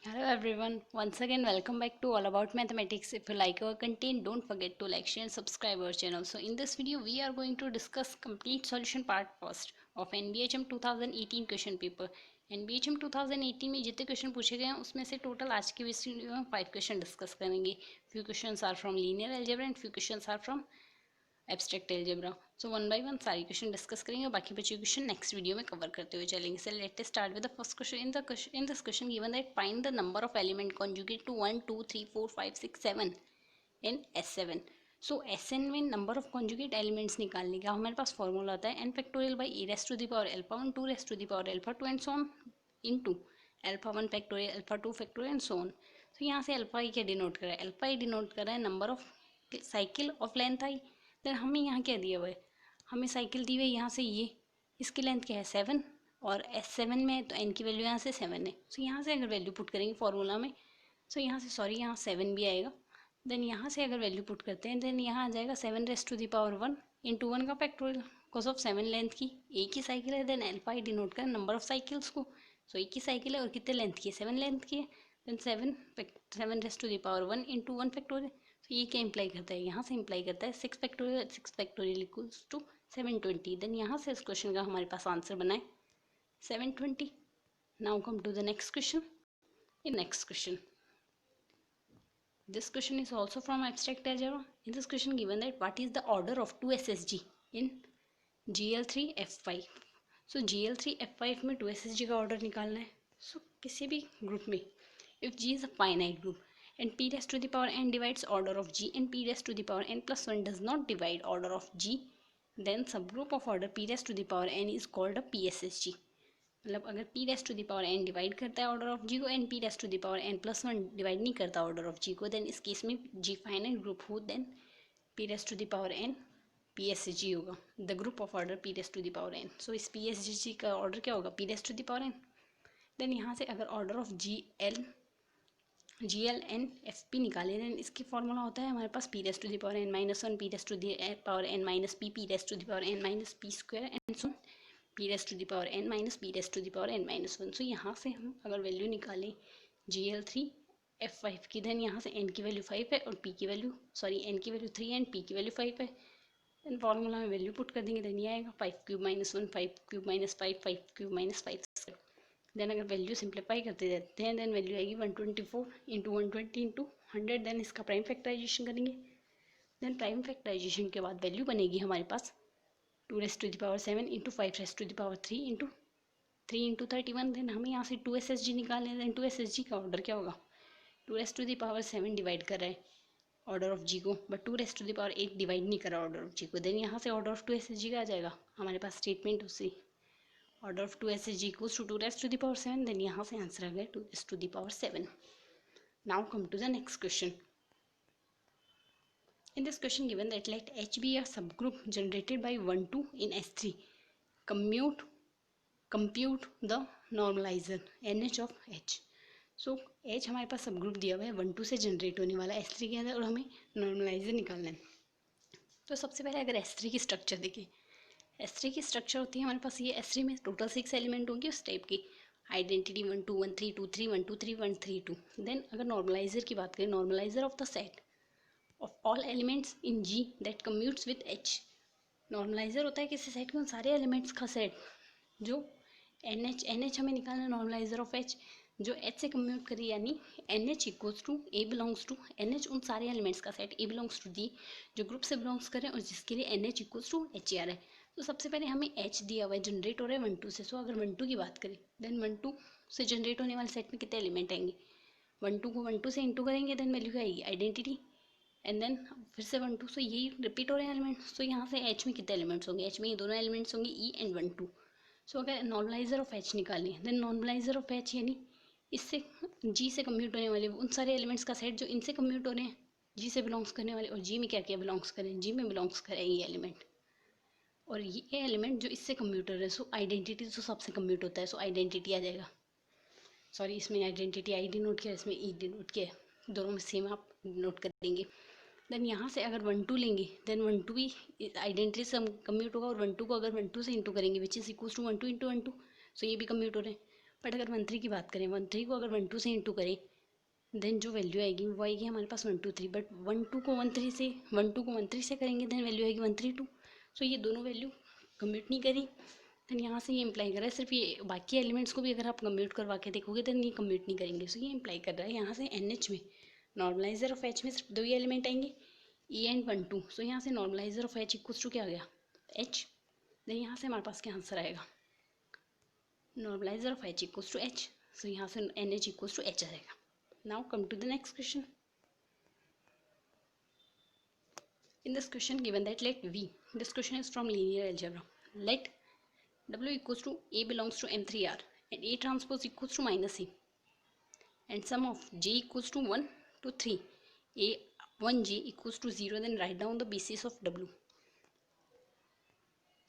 Hello everyone, once again welcome back to All About Mathematics. If you like our content, don't forget to like, share and subscribe our channel. So in this video we are going to discuss complete solution part first of NBHM 2018 question paper. NBHM 2018 में जितने question पूछे गए हैं उसमें से total आज के video में 5 क्वेश्चन डिस्कस करेंगे. Few questions are from linear algebra and few questions are from abstract algebra. So one by one सारी क्वेश्चन डिस्कस करेंगे, बाकी बचे क्वेश्चन नेक्स्ट वीडियो में कवर करते हुए चलेंगे. So let us start with the first question. In this question given that find the number of element conjugate to 1 2 3 4 5 6 7 in S7. So Sn में number of conjugate elements निकालने का हमारे पास formula होता है n factorial by A raise to the power alpha 1 2 raise to the power alpha 2 and so on into alpha 1 factorial alpha 2 factorial and so on. तो यहाँ से अल्फा ई क्या डिनोट कर रहा है? अल्फा ई डिनोट कर रहा है number of cycle of length i. Then हमें यहाँ क्या दिया हुआ है? हमें साइकिल दी हुई है यहाँ से ये, इसकी लेंथ क्या है 7 और S7 में है तो n की वैल्यू यहाँ से 7 है. सो यहाँ से अगर वैल्यू पुट करेंगे फॉर्मूला में, सो यहाँ से सॉरी यहाँ 7 भी आएगा. देन यहाँ से अगर वैल्यू पुट करते हैं देन यहाँ आ जाएगा 7 raise to the power 1 into 1 का फैक्टोरियल बिकॉज ऑफ 7 लेंथ की एक ही साइकिल है. देन अल्फा ही डिनोट कर नंबर ऑफ साइकिल्स को. सो एक ही साइकिल है और कितने लेंथ की है? 7 लेंथ की है. Then 7 raise to the power 1 into 1 factorial. तो ये क्या इंप्लाई करता है? यहाँ से इंप्लाई करता है 6 फैक्टोरियल इक्वल्स टू 720. देन यहाँ से इस क्वेश्चन का हमारे पास आंसर बना है 720. Now come to the next question. In next question, this question is also from abstract algebra. In this question given that what is the order of 2 SSG in GL3F5. so GL3F5 में 2 SSG का order निकालना है. so किसी भी group में if G is a finite group and p raised to the power n divides order of G and p raised to the power n plus 1 does not divide order of G, then subgroup of order p raised to the power n is called a PSSG. मतलब अगर p raise to the power n divide करता है order of g को and p raise to the power n plus 1 divide नहीं करता order of g को, then इस case में g फाइनाइट ग्रुप हो then p raise to the power n PSG होगा. The group of order p raise to the power n. So इस PSG का order क्या होगा? p raise to the power n. Then यहाँ से अगर order of GL N FP निकाले then इसकी फॉर्मूला होता है हमारे पास p raise to the power n minus 1 p raise to the power n minus p raise to the power n minus p square and so p raise to the power n minus p raise to the power n minus 1. So यहाँ से हम अगर value निकालें GL3F5 की, then यहाँ से n की value 5 है और p की वैल्यू n की वैल्यू 3 एंड p की वैल्यू 5 है. देन फॉर्मूला में वैल्यू पुट कर देंगे देन ये आएगा 5 cube minus 1 5 cube minus 5 5 cube minus 5. Then अगर वैल्यू सिंप्लीफाई करते जाते हैं देन वैल्यू आएगी 124 इंटू 120 इंटू 100. देन इसका प्राइम फैक्टराइजेशन करेंगे. देन प्राइम फैक्टराइजेशन के बाद वैल्यू बनेगी हमारे पास 2 raise to the power 7 into 5 raise to the power 3 into 3 into 31. Then हमें यहाँ से 2 SSG निकालने हैं. देन 2 SSG का ऑर्डर क्या होगा? 2 raise to the power 7 divide कर रहा है ऑर्डर ऑफ जी को, but 2 raise to the power 8 divide नहीं कर रहा ऑर्डर ऑफ जी को. देन यहाँ से ऑर्डर ऑफ 2 SSG का आ जाएगा हमारे पास स्टेटमेंट उससे order of 2 SSG equals to 2 raised to the power 7. then यहाँ से आंसर आ गया 2 raised to the power 7. now come to the next question. in this question given that let H be a subgroup generated by 1 2 in S3, compute the normalizer NH of H. so H हमारे पास subgroup दिया हुआ है 1 2 से generate होने वाला S3 के अंदर और हमें नॉर्मलाइजर निकालना है. तो सबसे पहले अगर S3 की स्ट्रक्चर देखें, S3 की स्ट्रक्चर होती है हमारे पास ये S3 में टोटल 6 एलिमेंट होंगे उस टाइप की. आइडेंटिटी 1 2 1 3 2 3 1 2 3 1 3 2. देन अगर नॉर्मलाइजर की बात करें, normaliser of the set of all elements in G that commutes with H. Normaliser होता है किसी सेट के उन सारे एलिमेंट्स का सेट जो NH हमें निकालना है नॉर्मलाइजर ऑफ H जो H से कम्यूट करे, यानी NH equals to A belongs to NH उन सारे एलिमेंट्स का set A belongs to D जो ग्रुप से बिलोंग्स करें और जिसके लिए NH इक्वल्स टू H आ रहा है. तो सबसे पहले हमें H दिया हुआ है जनरेट हो रहा है 1 2 से. सो अगर 1 2 की बात करें देन 1 2 से जनरेट होने वाले सेट में कितने एलिमेंट आएंगे? 1 2 को 1 2 से इंटू करेंगे देन वैल्यू क्या आएगी? आइडेंटिटी एंड देन फिर से 1 2. सो यही रिपीट हो रहे हैं एलिमेंट्स. तो यहाँ से H में कितने एलिमेंट्स होंगे? H में ये दोनों एलिमेंट्स होंगे E एंड 1 2. सो अगर नॉर्मलाइजर ऑफ H निकालें देन नॉर्मलाइजर ऑफ H यानी इससे G से कम्यूट होने वाले उन सारे एलिमेंट्स का सेट जो इनसे कम्यूट हो रहे हैं G से बिलोंग्स करने वाले, और G में क्या क्या बिलोंग्स करें? G में बिलोंग्स करें ये एलिमेंट और ये एलिमेंट जो इससे कम्यूटर है. सो आइडेंटिटी तो सबसे कम्यूट होता है. सो आइडेंटिटी आ जाएगा. सॉरी इसमें आइडेंटिटी आई डिनोट किया, इसमें ई डिनोट किया, दोनों में सेम आप नोट कर देंगे. देन यहाँ से अगर 1 2 लेंगे देन 1 2 भी आइडेंटिटी से कम्यूट होगा और 1 2 को अगर 1 2 से इंटू करेंगे which is equals to 1 2 into 1 2. So ये भी कम्यूट हो रहे हैं. बट अगर 1 3 की बात करें, 1 3 को अगर 1 2 से इंटू करें देन जो वैल्यू आएगी वो आएगी हमारे पास 1 2 3, बट 1 2 को 1 3 से 1 2 को 1 3 से करेंगे देन वैल्यू आएगी 1 3 2। सो ये दोनों वैल्यू कम्प्यूट नहीं करी, देन यहाँ से ये इम्प्लाई कर रहा है सिर्फ ये बाकी एलिमेंट्स को भी अगर आप कम्प्यूट करवा के देखोगे देन ये कम्प्यूट नहीं करेंगे। सो ये इम्प्लाई कर रहा है यहाँ से NH में नॉर्मलाइजर ऑफ H में सिर्फ 2 ही एलिमेंट आएंगे, E एंड 1 2। सो यहाँ से normaliser of H equals to क्या आ गया H, देन यहाँ से हमारे पास क्या आंसर आएगा normaliser of H equals to H। So यहाँ से NH इक्वल्स टू H आएगा। Now come to the next question. In this question given that let V, this question is from linear algebra, let W equals to A belongs to M3R and A transpose equals to minus A and sum of J equals to 1 to 3, A 1J equals to 0, then write down the basis of W.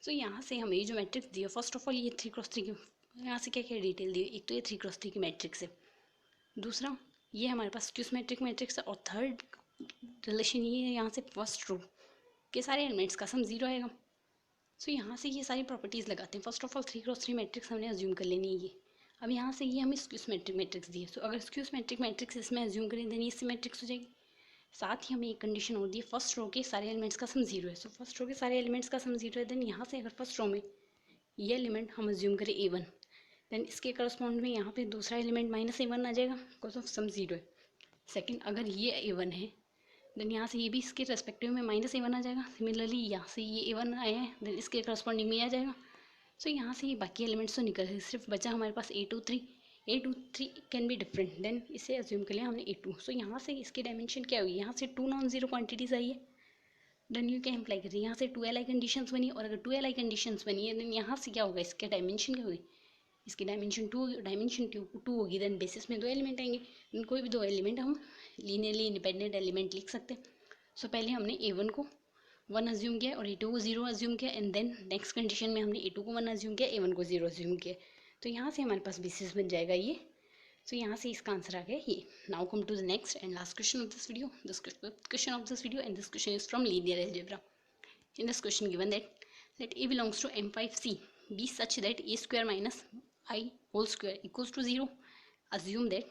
So यहाँ से हमें जो matrix दिया first of all ये 3x3 की यहाँ से क्या क्या डिटेल दी, एक तो ये 3x3 की मैट्रिक्स है, दूसरा ये हमारे पास स्क्यूमेट्रिक मैट्रिक्स है, और थर्ड रिलेशन ये है यहाँ से फर्स्ट रो के सारे एलिमेंट्स का सम 0 आएगा। सो यहाँ से ये सारी प्रॉपर्टीज़ लगाते हैं। First of all 3x3 matrix हमने अज्यूम कर लेनी है ये। अब यहाँ से ये हमें स्क्यूमेट्रिक मैट्रिक्स दी है, सो अगर स्क्यूमेट्रिक मैट्रिक्स इसमें अज्यूम करें देन ये सिमेट्रिक्स हो जाएगी। साथ ही हमें एक कंडीशन और दी है फर्स्ट रो के सारे एलिमेंट्स का सम 0 है। सो फर्स्ट रो के सारे एलिमेंट्स का सम 0 है, देन यहाँ से अगर फर्स्ट रो में ये एलिमेंट हम अज्यूम करें A1 देन इसके करस्पॉन्ड में यहाँ पे दूसरा एलिमेंट -A1 आ जाएगा बिकॉज ऑफ सम 0 है। सेकंड अगर ये A1 है देन यहाँ से ये भी इसके रेस्पेक्टिव में -A1 आ जाएगा। सिमिलरली यहाँ से ये A1 आया है देन इसके करस्पॉन्डिंग में आ जाएगा। सो यहाँ से ये बाकी एलिमेंट्स तो निकल गए, सिर्फ बचा हमारे पास A23 can be different, then इसे अज्यूम कर लिया हमने A2। सो यहाँ से इसकी डायमेंशन क्या हुई, यहाँ से 2 नॉन ज़ीरो क्वान्टिटीज़ आई है, देन यू क्या इम्प्लाई कर रही है यहाँ से 2 Li कंडीशंस बनी, और अगर 2 Li कंडीशंस बनी है देन यहाँ से क्या होगा इसके डायमेंशन क्या होगी, इसकी डायमेंशन टू होगी, देन बेसिस में 2 एलिमेंट आएंगे, देन कोई भी 2 एलिमेंट हम लीनियरली इंडिपेंडेंट एलिमेंट लिख सकते हैं। सो पहले हमने A1 को 1 अज्यूम किया और A2 को 0 अज्यूम किया, एंड देन नेक्स्ट कंडीशन में हमने A2 को 1 अज्यूम किया, A1 को 0 अज्यूम किया, तो यहाँ से हमारे पास बेसिस बन जाएगा ये। सो यहाँ से इसका आंसर आ गया ये। Now come to the next and last question of this video, and this question is from linear algebra. In this question given that let A belongs to M5C be such that A square minus I whole square equals to 0. Assume that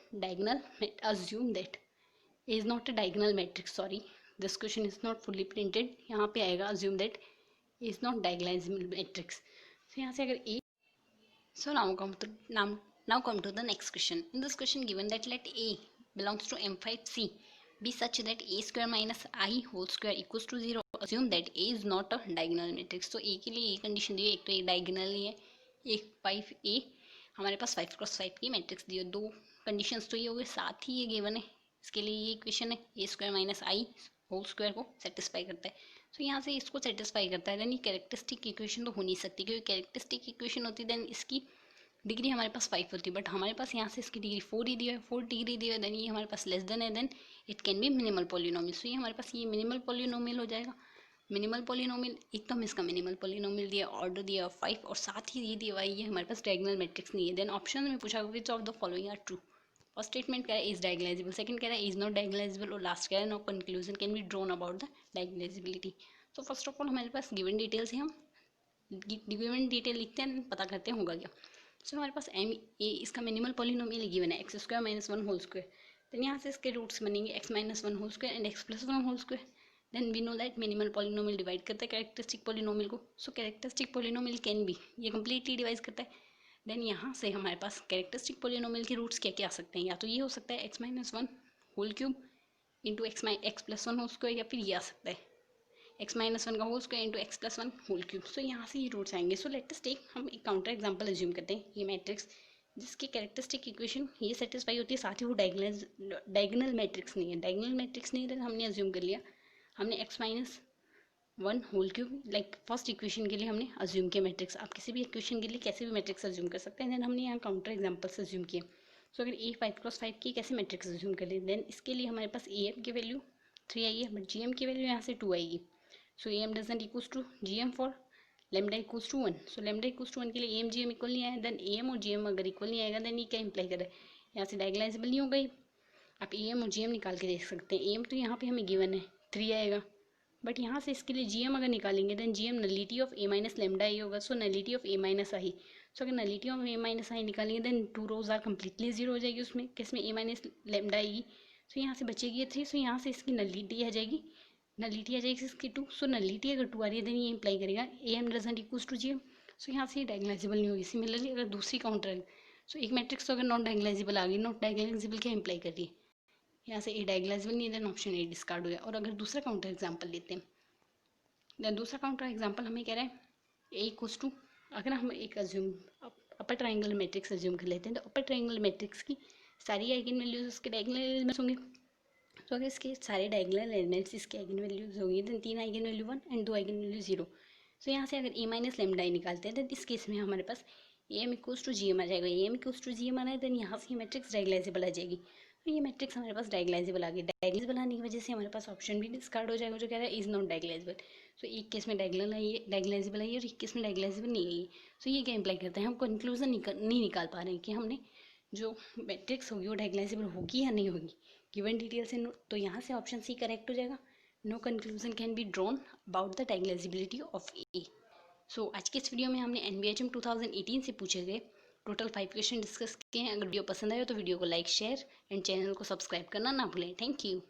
A is not a diagonal matrix. Sorry, this question is not fully printed. यहाँ पे आएगा assume that A is not diagonal matrix. So यहाँ से अगर A, so now come to the next question. In this question given that let A belongs to M5C be such that A square minus I whole square equals to 0. Assume that A is not a diagonal matrix. तो A के लिए ये condition दी है, एक तो ये diagonal ही है, एक 5A हमारे पास 5x5 की मैट्रिक्स दी है, 2 कंडीशंस तो ये हो गए, साथ ही ये गिवन है, इसके लिए ये इक्वेशन है A square minus I whole square को सेटिस्फाई करता है। तो यहाँ से इसको सेटिस्फाई करता है, देन ये कैरेक्टरिस्टिक इक्वेशन तो हो नहीं सकती, क्योंकि कैरेक्टरिस्टिक इक्वेशन होती देन इसकी डिग्री हमारे पास 5 होती है, बट हमारे पास यहाँ से इसकी डिग्री 4 ही दी है, 4 डिग्री दी है, देन ये हमारे पास लेस देन है, then it can be minimal polynomial. So ये हमारे पास ये मिनिमल पॉलिनोमियल हो जाएगा। मिनिमल पॉलिनोमियल एक तो हम इसका मिनिमल पॉलिनोमियल दिया, ऑर्डर दिया 5, और साथ ही ये दिया हुआ ये हमारे पास डायगोनल मैट्रिक्स नहीं है। देन ऑप्शन में पूछा which of the following are true. First statement कह रहा है इज डायगोनलाइजेबल, सेकंड कह रहा है इज नॉट डायगोनलाइजेबल, और लास्ट कह रहा है no conclusion can be drawn about the diagonalizability. तो फर्स्ट ऑफ ऑल हमारे पास गिवन डिटेल्स है, हम गिवन डिटेल लिखते हैं, पता करते हैं होगा क्या। सो हमारे पास इसका मिनिमल पॉलिनोमियल गिवन है x square minus 1 whole square, then यहाँ से इसके रूट्स बनेंगे x minus 1 whole square and x plus 1 whole square. Then we know that minimal polynomial divide करता है कैरेक्टरिस्टिक पॉलिनोमियल को। So characteristic polynomial can be, ये completely divide करता है। देन यहाँ से हमारे पास कैरेक्टरिस्टिक पॉलिनोमियल के रूट्स क्या क्या आ सकते हैं, या तो ये हो सकता है x minus 1 whole cube into x plus 1 whole square, या फिर ये आ सकता है x माइनस 1 का whole square into x plus 1 whole cube. So यहाँ से ये रूट्स आएंगे। सो लेट अस टेक, हम एक काउंटर एग्जाम्पल एज्यूम करते हैं, ये मैट्रिक्स जिसकी कैरेक्टरिस्टिक इक्वेशन ये सेटिस्फाई होती है, साथ ही वो डायगोनल मैट्रिक्स नहीं है। डायगोनल मैट्रिक्स नहीं है, हमने अज्यूम कर लिया, हमने x minus 1 whole cube like first equation के लिए हमने अज्यूम किया मैट्रिक्स। आप किसी भी इक्वेशन के लिए कैसे भी मैट्रिक्स अज्यूम कर सकते हैं। देन हमने यहाँ काउंटर एग्जाम्पल से अज्यूम किया। सो अगर A 5x5 की कैसे मैट्रिक्स अज्यूम कर लें, देन इसके लिए हमारे पास AM की वैल्यू 3 आई है, बट GM की वैल्यू यहाँ से 2 आएगी। So AM doesn't equals to GM for lambda equals to 1। So lambda equals to 1 के लिए AM GM इक्वल नहीं आया, देन AM और GM अगर इक्वल नहीं आएगा देन ये क्या इंप्लाई कर रहा है, यहाँ से डायगोनलाइजेबल नहीं होगा। आप AM और GM निकाल के देख सकते हैं। AM तो यहाँ पे हमें गिवन है 3 आएगा, बट यहाँ से इसके लिए GM अगर निकालेंगे then GM nullity of A minus lambda I होगा। So nullity of A minus I, so अगर nullity of A minus I निकालेंगे then 2 rows are completely zero हो जाएगी, उसमें किसमें ए माइनस लेमडा आएगी। सो यहाँ से बचेगी 3, सो यहाँ से इसकी नलिटी आ जाएगी, नलिटी आ जाएगी इसकी 2। सो नलिटी अगर 2 आ रही है देन ये इंप्लाई करेगा A M doesn't equals to G M. So यहाँ से ये डायगोनालाइजेबल नहीं होगी। सिमिलरली अगर दूसरी काउंटर है, सो एक मैट्रिक्स तो अगर नॉट डायगोनालाइजेबल आ गई, नॉट डायगोनालाइजेबल क्या इंप्लाई कर रही है, यहाँ से ए डायगोनालाइजेबल नहीं है देन ऑप्शन ए डिस्कार्ड हो गया। और अगर दूसरा काउंटर एग्जाम्पल लेते हैं, देन दूसरा काउंटर एग्जाम्पल हमें कह रहा है ए इक्वल्स टू, अगर हम एक assume upper triangle matrix assume कर लेते हैं, तो अपर ट्राइंगल मैट्रिक्स की सारी आइगन वैल्यूज उसके डायगोनल एलिमेंट्स होंगे। तो अगर इसके सारे डायगोनल एलिमेंट्स इसके आइगन वैल्यूज होंगे then 3 eigen value 1 and 2 eigen value 0। So यहाँ से अगर ए माइनस लेमडा निकालते हैं देन इस केस में हमारे पास A M equals to G M आ जाएगा। A M equals to G M आना है देन यहाँ से ये मैट्रिक्स डायगोनालाइजेबल आ जाएगी। तो ये मैट्रिक्स हमारे पास डायगोनालाइजेबल आ गई। डायगोनालाइजेबल आने की वजह से हमारे पास ऑप्शन भी डिस्कार्ड हो जाएगा जो कह रहा है इज नॉट डायगोनालाइजेबल। सो एक केस में डायगोनालाइजेबल आई है और एक केस में डायगोनालाइजेबल नहीं आई। सो ये क्या इंप्लाई करता है, हम कंक्लूजन नहीं निकाल पा रहे हैं कि हमने जो मैट्रिक्स होगी वो डायगोनालाइजेबल होगी या नहीं होगी गिवन डिटेल से। तो यहाँ से ऑप्शन सी करेक्ट हो जाएगा। No conclusion can be drawn about the diagonalizability of A. So आज के इस वीडियो में हमने एनबीएचएम 2018 से पूछे गए टोटल 5 क्वेश्चन डिस्कस किए हैं। अगर वीडियो पसंद आए तो वीडियो को लाइक शेयर एंड चैनल को सब्सक्राइब करना ना भूलें। Thank you.